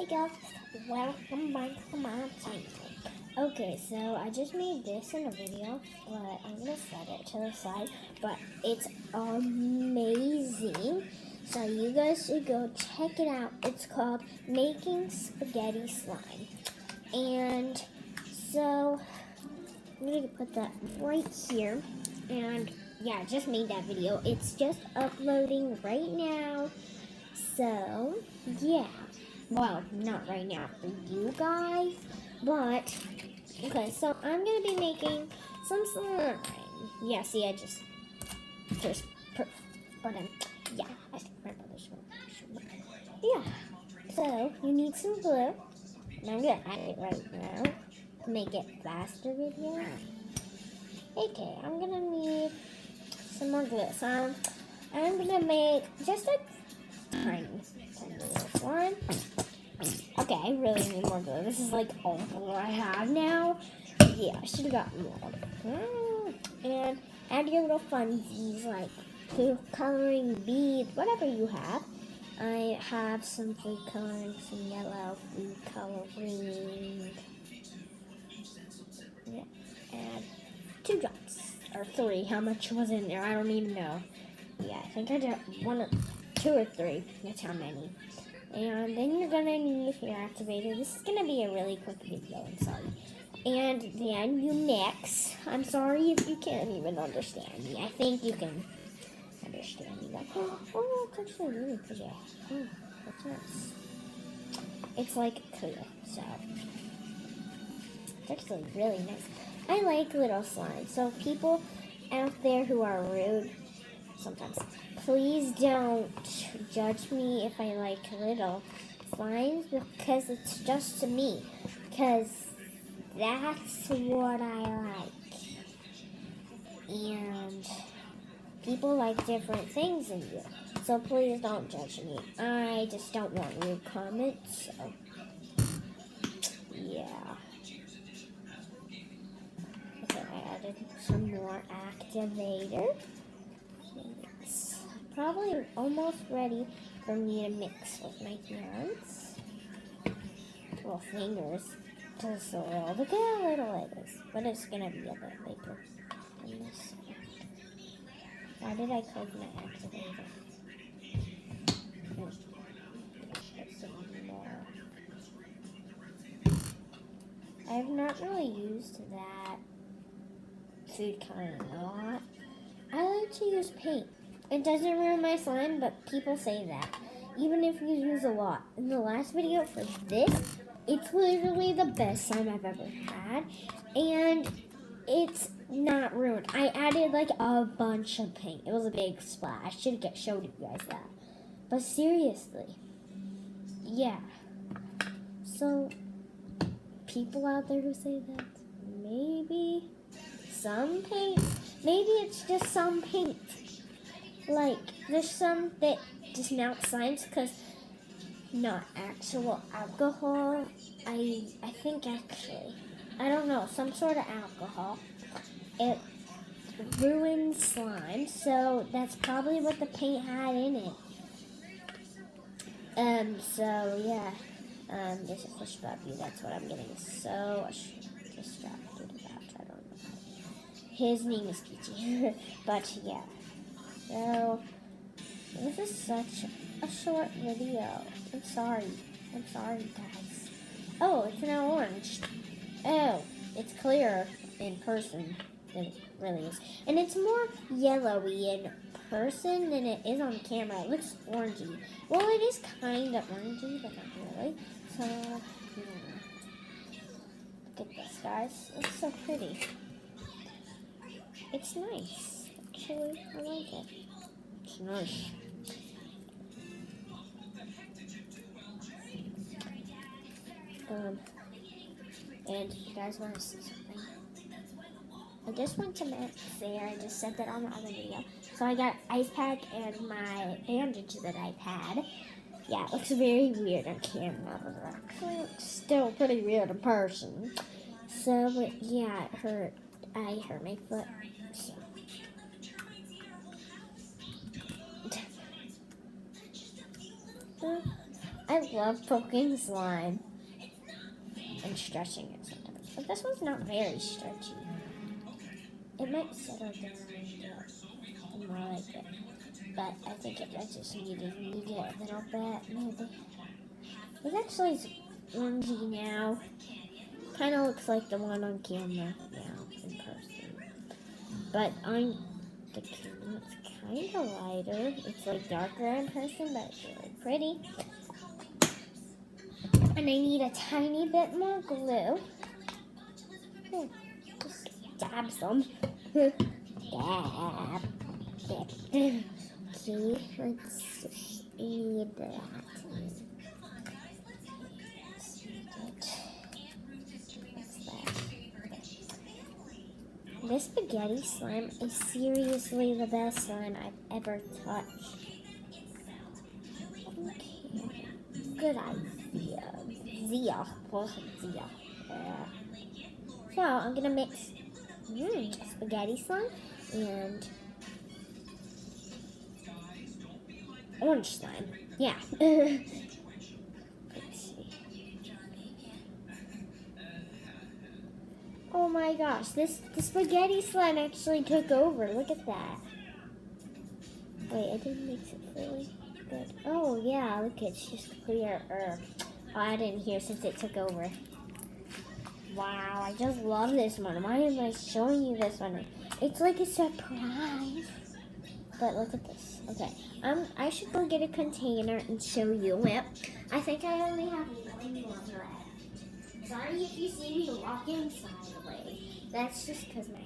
Hey guys, welcome back to my channel. Okay, so I just made this in a video, but I'm gonna set it to the side. But it's amazing, so you guys should go check it out. It's called Making Spaghetti Slime, and so I'm gonna put that right here. And yeah, I just made that video. It's just uploading right now. So yeah. Well, not right now for you guys, but okay. So I'm gonna be making some slime. Yeah, see, I just put yeah, I think my brother's one. Yeah. So you need some glue, and I'm gonna add it right now to make it faster with you. Okay, I'm gonna need some more glue. So I'm gonna make just a tiny little slime. Okay, I really need more glue. This is like all the glue I have now. Yeah, I should have gotten more. And add your little funsies like food coloring, beads, whatever you have. I have some food coloring, some yellow food coloring. Yeah, add 2 drops or 3. How much was in there? I don't even know. Yeah, I think I did 2 or 3. That's how many. And then you're gonna need your activator. This is gonna be a really quick video, I'm sorry. And then you mix. I'm sorry if you can't even understand me. I think you can understand me. Like, oh, it's actually really pretty. Oh, that's nice. It's like clear, so it's actually really nice. I like little slimes. So people out there who are rude, sometimes, please don't judge me if I like little slimes because it's just me. Because that's what I like. And people like different things in you. So please don't judge me. I just don't want rude comments. So, yeah. Okay, I added some more activator. Probably almost ready for me to mix with my hands. Well, fingers. Just a little. Look at how little it is. But it's going to be a bit bigger than this. Why did I close my activator? Put some more. I've not really used that food coloring a lot. I like to use paint. It doesn't ruin my slime, but people say that. Even if you use a lot. In the last video for this, it's literally the best slime I've ever had. And it's not ruined. I added like a bunch of paint. It was a big splash. I should have showed you guys that. But seriously, yeah. So, people out there who say that, maybe some paint, maybe it's just some paint. Like, there's some that just melt slimes because not actual alcohol. I think actually, I don't know, some sort of alcohol. It ruins slime, so that's probably what the paint had in it. So yeah, this is Fish Puppy. That's what I'm getting so distracted about. I don't know. His name is Peachy, but yeah. So, this is such a short video. I'm sorry, guys. Oh, it's now orange. Oh, it's clearer in person than it really is. And it's more yellowy in person than it is on camera. It looks orangey. Well, it is kind of orangey, but not really. So, yeah. Look at this, guys. It's so pretty. It's nice. Actually, I like it. It's nice. And you guys want to see something? I just went to Max there. I just said that on the other video. So I got ice pack and my bandage that I've had. Yeah, it looks very weird on camera, but it actually looks still pretty weird in person. So, but yeah, it hurt. I hurt my foot. So. I love poking slime and stretching it sometimes. But this one's not very stretchy. It might settle down and more like it. But I think I just need it a little bit, maybe. It actually is orangey now. Kind of looks like the one on camera now in person. But on the camera, it's kind of lighter. It's like darker in person, but it's really pretty. And I need a tiny bit more glue. Just dab some. Dab. Okay, let's just need that. This spaghetti slime is seriously the best slime I've ever touched. Okay. Good idea. Zia. So I'm gonna mix spaghetti slime and orange slime. Yeah. Oh my gosh, the spaghetti slime actually took over. Look at that. Wait, I didn't mix it really good. Oh yeah, look, it's just clear. Oh, I didn't hear since it took over. Wow, I just love this one. Why am I showing you this one? It's like a surprise. But look at this. Okay, I should go get a container and show you it. I think I only have one left. Sorry if you see me walking sideways. That's just because my